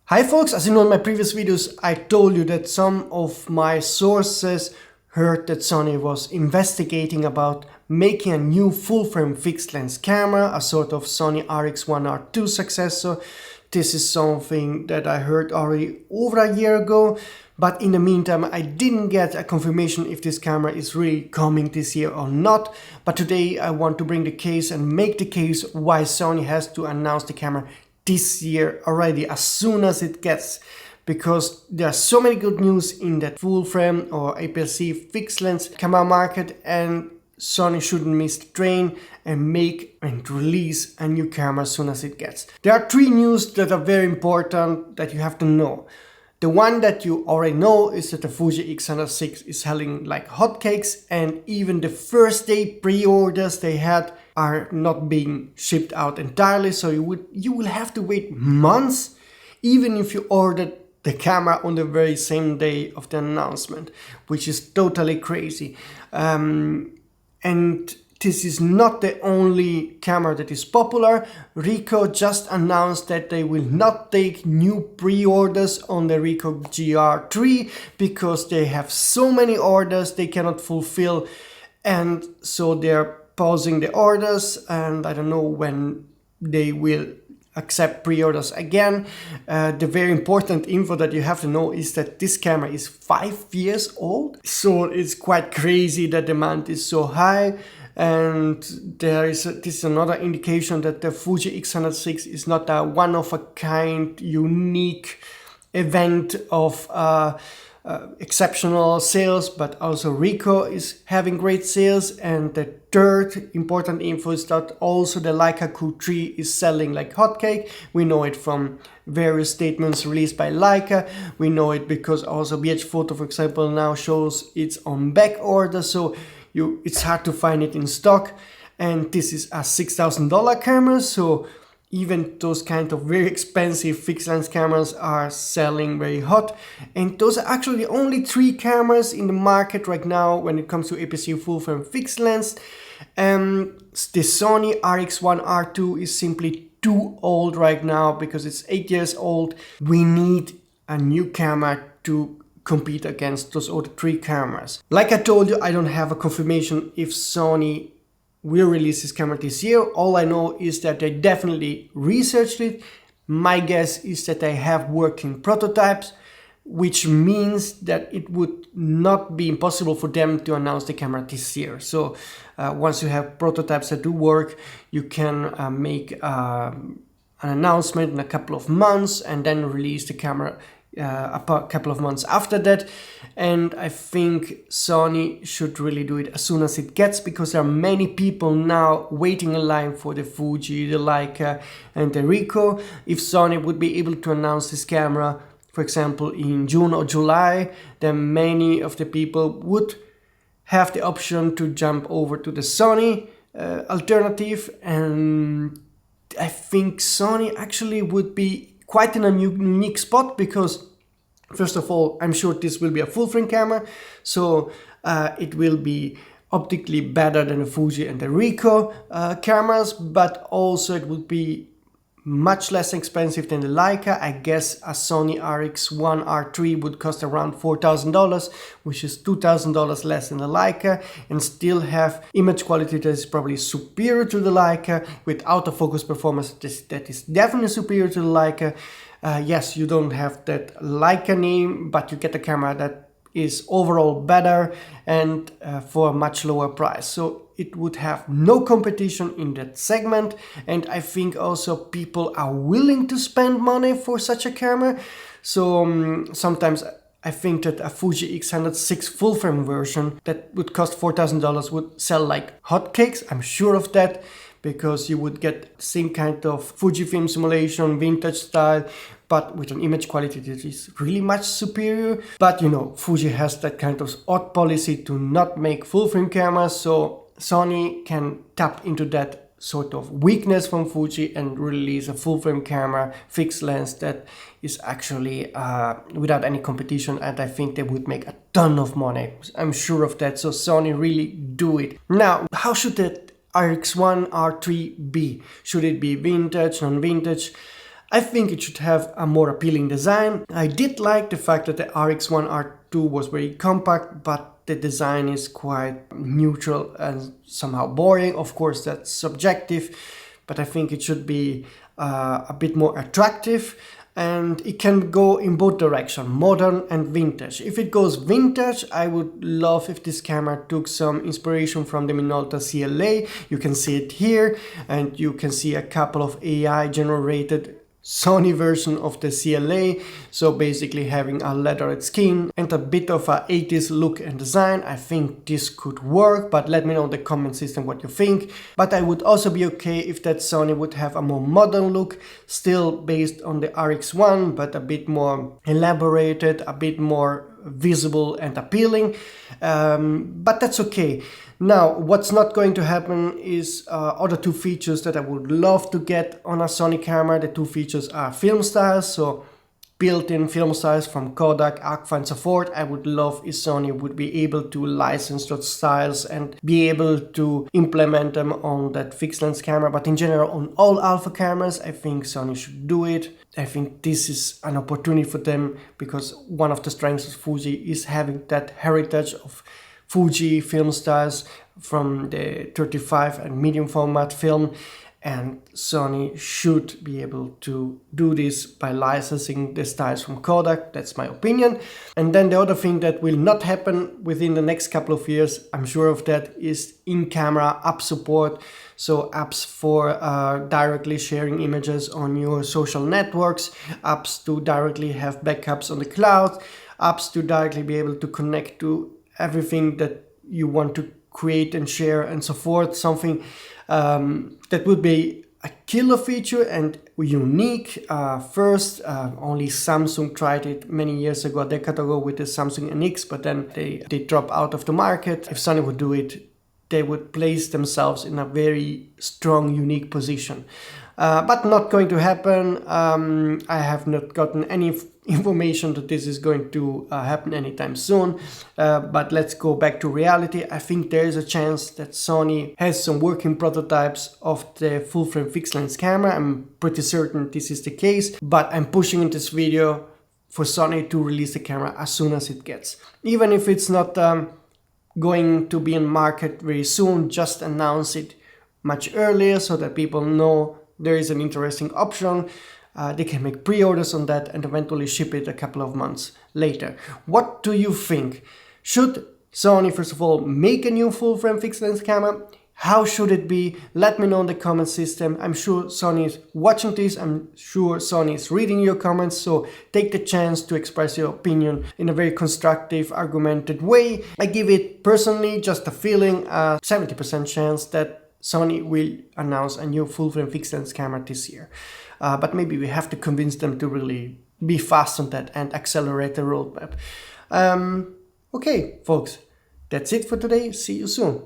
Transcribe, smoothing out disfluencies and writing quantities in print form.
Hi folks, as you know in my previous videos I told you that some of my sources heard that Sony was investigating about making a new full-frame fixed-lens camera, a sort of Sony Rx1rIII successor. This is something that I heard already over a year ago, but in the meantime I didn't get a confirmation if this camera is really coming this year or not. But today I want to bring the case and make the case why Sony has to announce the camera this year already, as soon as it gets, because there are so many good news in that full frame or aps-c fixed lens camera market, and Sony shouldn't miss the train and make and release a new camera as soon as it gets. There are three news that are very important that you have to know. The one that you already know is that the Fuji X100VI is selling like hotcakes, and even the first day pre-orders they had are not being shipped out entirely, so you will have to wait months even if you ordered the camera on the very same day of the announcement, which is totally crazy. And this is not the only camera that is popular. Ricoh just announced that they will not take new pre-orders on the Ricoh GRIII because they have so many orders they cannot fulfill, and so they're pausing the orders, and I don't know when they will accept pre-orders again. The very important info that you have to know is that this camera is 5 years old, so it's quite crazy that demand is so high. And this is another indication that the Fuji X100VI is not a one-of-a-kind unique event of exceptional sales, but also Ricoh is having great sales. And the third important info is that also the Leica Q3 is selling like hotcake. We know it from various statements released by Leica. We know it because also BH Photo, for example, now shows it's on back order, so it's hard to find it in stock. And this is a $6,000 camera, so even those kind of very expensive fixed lens cameras are selling very hot. And those are actually the only three cameras in the market right now when it comes to aps-c full frame fixed lens. The Sony Rx1rIII is simply too old right now because it's 8 years old. We need a new camera to compete against those other three cameras. Like I told you, I don't have a confirmation if Sony will release this camera this year. All I know is that they definitely researched it. My guess is that they have working prototypes, which means that it would not be impossible for them to announce the camera this year. So once you have prototypes that do work, you can make an announcement in a couple of months and then release the camera a couple of months after that. And I think Sony should really do it as soon as it gets, because there are many people now waiting in line for the Fuji, the Leica and the Ricoh. If Sony would be able to announce this camera, for example, in June or July, then many of the people would have the option to jump over to the Sony alternative. And I think Sony actually would be quite in a unique spot, because first of all, I'm sure this will be a full frame camera, so it will be optically better than the Fuji and the Ricoh cameras, but also it would be much less expensive than the Leica. I guess a Sony Rx1rIII would cost around $4,000, which is $2,000 less than the Leica, and still have image quality that is probably superior to the Leica, with autofocus performance that is definitely superior to the Leica. Yes, you don't have that Leica name, but you get a camera that is overall better and for a much lower price. So it would have no competition in that segment, and I think also people are willing to spend money for such a camera. So sometimes I think that a Fuji X100VI full frame version that would cost $4,000 would sell like hotcakes. I'm sure of that, because you would get the same kind of Fujifilm simulation, vintage style, but with an image quality that is really much superior. But you know, Fuji has that kind of odd policy to not make full frame cameras, so Sony can tap into that sort of weakness from Fuji and release a full frame camera fixed lens that is actually without any competition, and I think they would make a ton of money. I'm sure of that, so Sony really do it. Now, how should that Rx1rIII be? Should it be vintage, non-vintage? I think it should have a more appealing design. I did like the fact that the Rx1rIII was very compact, but the design is quite neutral and somehow boring. Of course, that's subjective, but I think it should be a bit more attractive. And it can go in both directions, modern and vintage. If it goes vintage, I would love if this camera took some inspiration from the Minolta CLA. You can see it here, and you can see a couple of AI generated Sony version of the CLA, so basically having a leathered skin and a bit of a 80s look and design. I think this could work, but let me know in the comment system what you think. But I would also be okay if that Sony would have a more modern look, still based on the Rx1, but a bit more elaborated, a bit more visible and appealing, but that's okay. Now, what's not going to happen is other two features that I would love to get on a Sony camera. The two features are film styles, so built-in film styles from Kodak, Agfa and so forth. I would love if Sony would be able to license those styles and be able to implement them on that fixed lens camera. But in general, on all alpha cameras, I think Sony should do it. I think this is an opportunity for them, because one of the strengths of Fuji is having that heritage of Fuji film styles from the 35 and medium format film, and Sony should be able to do this by licensing the styles from Kodak. That's my opinion. And then the other thing that will not happen within the next couple of years, I'm sure of that, is in-camera app support. So apps for directly sharing images on your social networks, apps to directly have backups on the cloud, apps to directly be able to connect to everything that you want to create and share and so forth. Something that would be a killer feature and unique. First, only Samsung tried it many years ago, a decade ago, with the Samsung NX, but then they dropped out of the market. If Sony would do it, they would place themselves in a very strong, unique position. But not going to happen. I have not gotten any information that this is going to happen anytime soon. But let's go back to reality. I think there is a chance that Sony has some working prototypes of the full-frame fixed lens camera. I'm pretty certain this is the case, but I'm pushing in this video for Sony to release the camera as soon as it gets. Even if it's not going to be in market very soon, just announce it much earlier so that people know there is an interesting option. They can make pre-orders on that and eventually ship it a couple of months later. What do you think? Should Sony, first of all, make a new full-frame fixed lens camera? How should it be? Let me know in the comment system. I'm sure Sony is watching this. I'm sure Sony is reading your comments. So take the chance to express your opinion in a very constructive, argumented way. I give it personally just a feeling, a 70% chance that Sony will announce a new full-frame fixed lens camera this year. But maybe we have to convince them to really be fast on that and accelerate the roadmap. Okay, folks, that's it for today. See you soon.